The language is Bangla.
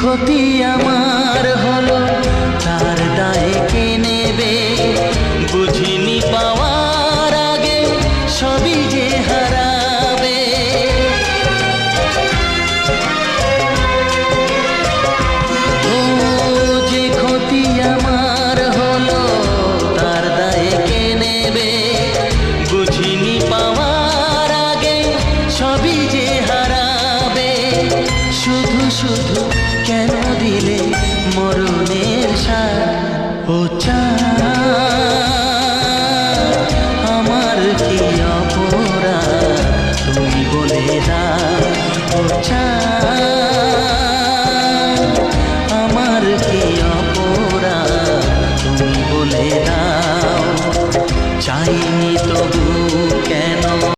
ক্ষতি আমার হলো তার দায়ে কে নেবে? বুঝিনি পাওয়ার আগে সবই যে হারাবে। ও যে ক্ষতি আমার হলো তার দায়ে কে নেবে? বুঝিনি পাওয়ার আগে সবই যে হারাবে। শুধু শুধু কেন দিলে মরণের সাথ? ও চাঁদ, আমার কি অপরাধ তুমি বলে দাও।